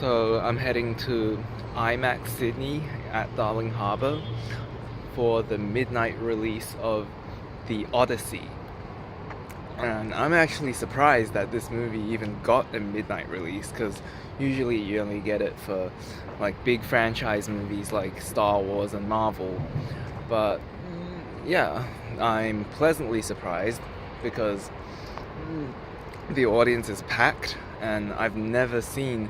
So I'm heading to IMAX Sydney at Darling Harbour for the midnight release of the Odyssey. And I'm actually surprised that this movie even got a midnight release, because usually you only get it for like big franchise movies like Star Wars and Marvel. But yeah, I'm pleasantly surprised because the audience is packed, and I've never seen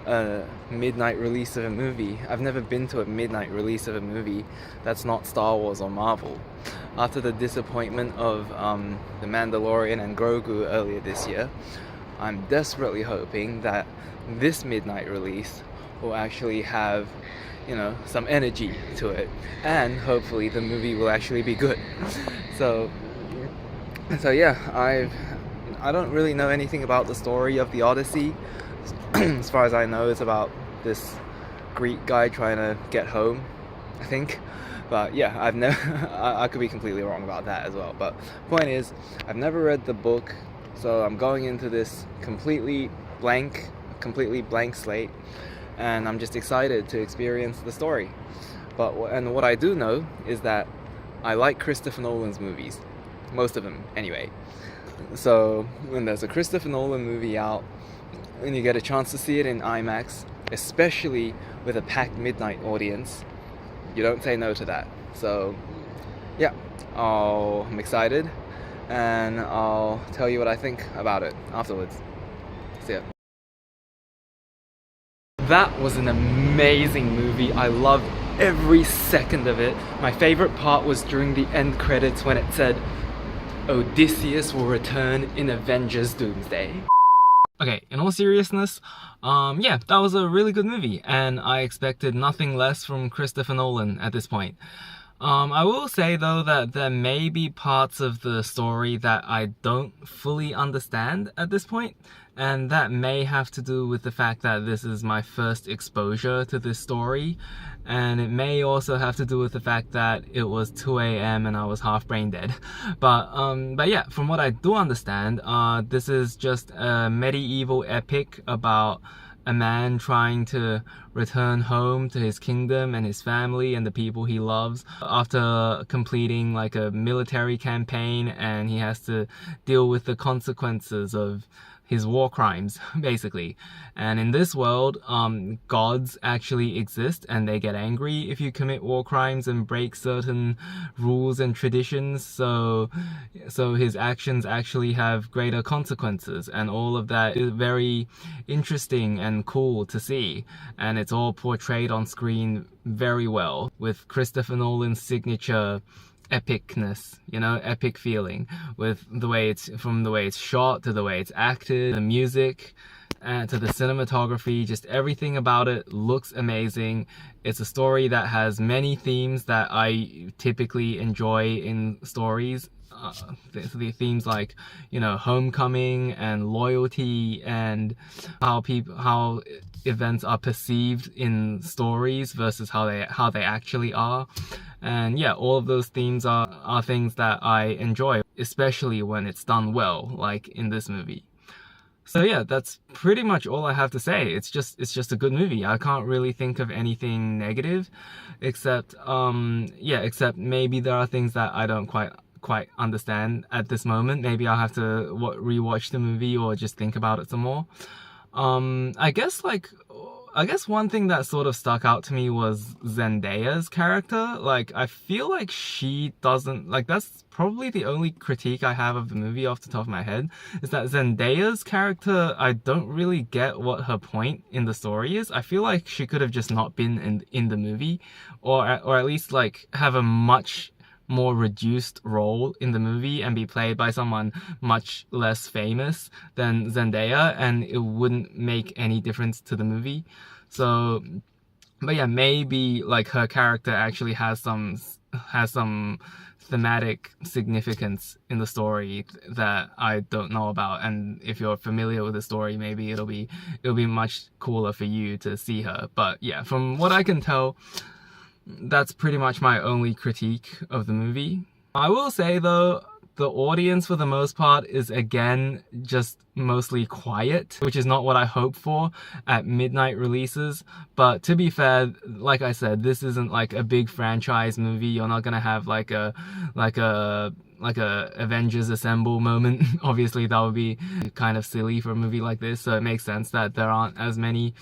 a midnight release of a movie. I've never been to a midnight release of a movie that's not Star Wars or Marvel. After the disappointment of The Mandalorian and Grogu earlier this year, I'm desperately hoping that this midnight release will actually have, some energy to it, and hopefully the movie will actually be good. So yeah, I don't really know anything about the story of the Odyssey. As far as I know, it's about this Greek guy trying to get home, I think. But yeah, I've never I could be completely wrong about that as well. But point is, I've never read the book, so I'm going into this completely blank slate, and I'm just excited to experience the story. And what I do know is that I like Christopher Nolan's movies, most of them anyway. So when there's a Christopher Nolan movie out and you get a chance to see it in IMAX, especially with a packed midnight audience, you don't say no to that. So yeah, I'm excited, and I'll tell you what I think about it afterwards. See ya. That was an amazing movie. I loved every second of it. My favorite part was during the end credits when it said, "Odysseus will return in Avengers Doomsday." Okay, in all seriousness, yeah, that was a really good movie, and I expected nothing less from Christopher Nolan at this point. I will say though that there may be parts of the story that I don't fully understand at this point, and that may have to do with the fact that this is my first exposure to this story, and it may also have to do with the fact that it was 2 a.m. and I was half brain dead. But yeah, from what I do understand, this is just a medieval epic about a man trying to return home to his kingdom and his family and the people he loves after completing like a military campaign, and he has to deal with the consequences of his war crimes, basically. And in this world, gods actually exist, and they get angry if you commit war crimes and break certain rules and traditions. So his actions actually have greater consequences, and all of that is very interesting and cool to see. And it's all portrayed on screen very well with Christopher Nolan's signature epicness, epic feeling, with the way it's shot, to the way it's acted, the music, and to the cinematography. Just everything about it looks amazing. It's a story that has many themes that I typically enjoy in stories. The themes like, homecoming and loyalty, and how events are perceived in stories versus how they actually are. And yeah, all of those themes are things that I enjoy, especially when it's done well, like in this movie. So yeah, that's pretty much all I have to say. It's just a good movie. I can't really think of anything negative, except except maybe there are things that I don't quite understand at this moment. Maybe I'll have to rewatch the movie or just think about it some more. I guess one thing that sort of stuck out to me was Zendaya's character. Like, I feel like she doesn't, like, that's probably the only critique I have of the movie off the top of my head, is that Zendaya's character, I don't really get what her point in the story is. I feel like she could have just not been in the movie, or at least, like, have a much more reduced role in the movie and be played by someone much less famous than Zendaya, and it wouldn't make any difference to the movie. So, but yeah, maybe like her character actually has some thematic significance in the story that I don't know about, and if you're familiar with the story, maybe it'll be much cooler for you to see her. But yeah, from what I can tell, that's pretty much my only critique of the movie. I will say though, the audience for the most part is again just mostly quiet, which is not what I hope for at midnight releases. But to be fair, like I said, this isn't like a big franchise movie. You're not gonna have like a Avengers Assemble moment. Obviously that would be kind of silly for a movie like this, so it makes sense that there aren't as many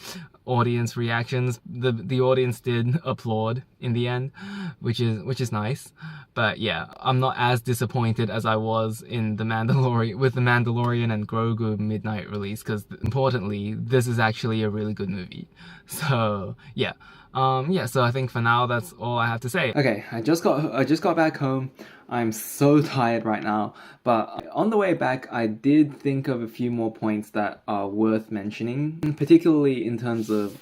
audience reactions. The audience did applaud in the end, which is nice. But yeah, I'm not as disappointed as I was in the Mandalorian and Grogu midnight release, because importantly, this is actually a really good movie. So yeah. So I think for now that's all I have to say. Okay, I just got back home. I'm so tired right now, but on the way back I did think of a few more points that are worth mentioning, particularly in terms of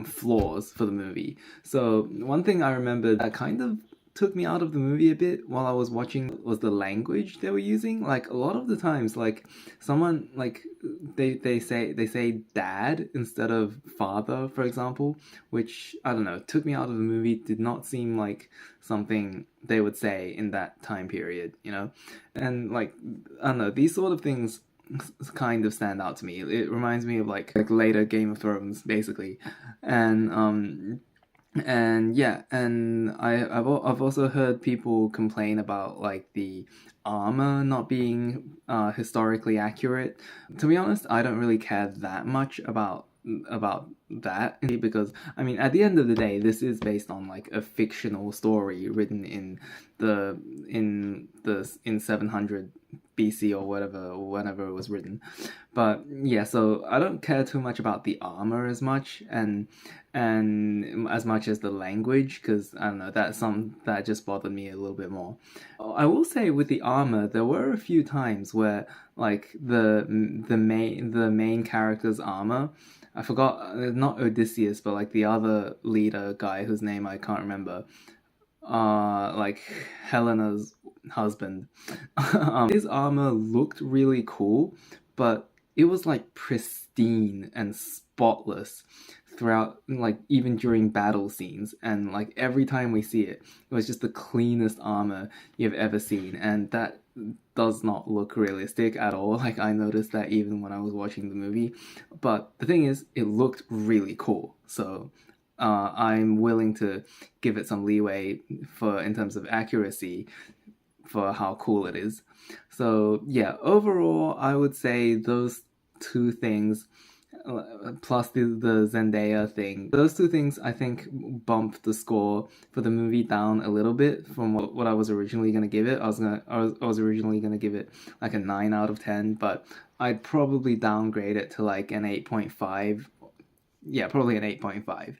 flaws for the movie. So one thing I remember that kind of took me out of the movie a bit while I was watching was the language they were using. Like a lot of the times, like someone like they say dad instead of father, for example, which I don't know, took me out of the movie. Did not seem like something they would say in that time period, you know? And like I don't know, these sort of things kind of stand out to me. It reminds me of like later Game of Thrones, basically. And yeah, and I've also heard people complain about like the armor not being historically accurate. To be honest, I don't really care that much about that, because I mean at the end of the day this is based on like a fictional story written in 700 BC or whatever, or whenever it was written. But yeah, so I don't care too much about the armor as much, and as much as the language, because I don't know, that just bothered me a little bit more. I will say with the armor, there were a few times where like the main character's armor, I forgot, not Odysseus, but like the other leader guy whose name I can't remember, like Helena's husband. His armor looked really cool, but it was like pristine and spotless throughout, like even during battle scenes, and like every time we see it, it was just the cleanest armor you've ever seen, and that does not look realistic at all. Like I noticed that even when I was watching the movie, but the thing is, it looked really cool, so I'm willing to give it some leeway in terms of accuracy for how cool it is. So yeah, overall, I would say those two things, plus the Zendaya thing, those two things I think bumped the score for the movie down a little bit from what I was originally gonna give it. I was originally gonna give it like a 9 out of 10, but I'd probably downgrade it to like an 8.5. Yeah, probably an 8.5.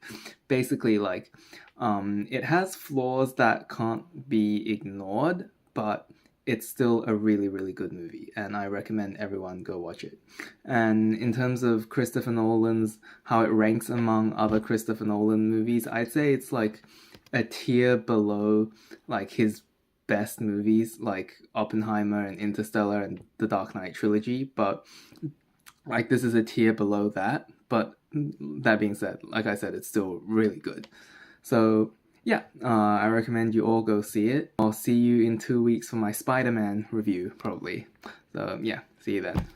Basically, like, it has flaws that can't be ignored, but it's still a really, really good movie, and I recommend everyone go watch it. And in terms of Christopher Nolan's, how it ranks among other Christopher Nolan movies, I'd say it's like a tier below like his best movies, like Oppenheimer and Interstellar and the Dark Knight trilogy, but like this is a tier below that. But that being said, like I said, it's still really good. So yeah, I recommend you all go see it. I'll see you in 2 weeks for my Spider-Man review, probably. So yeah, see you then.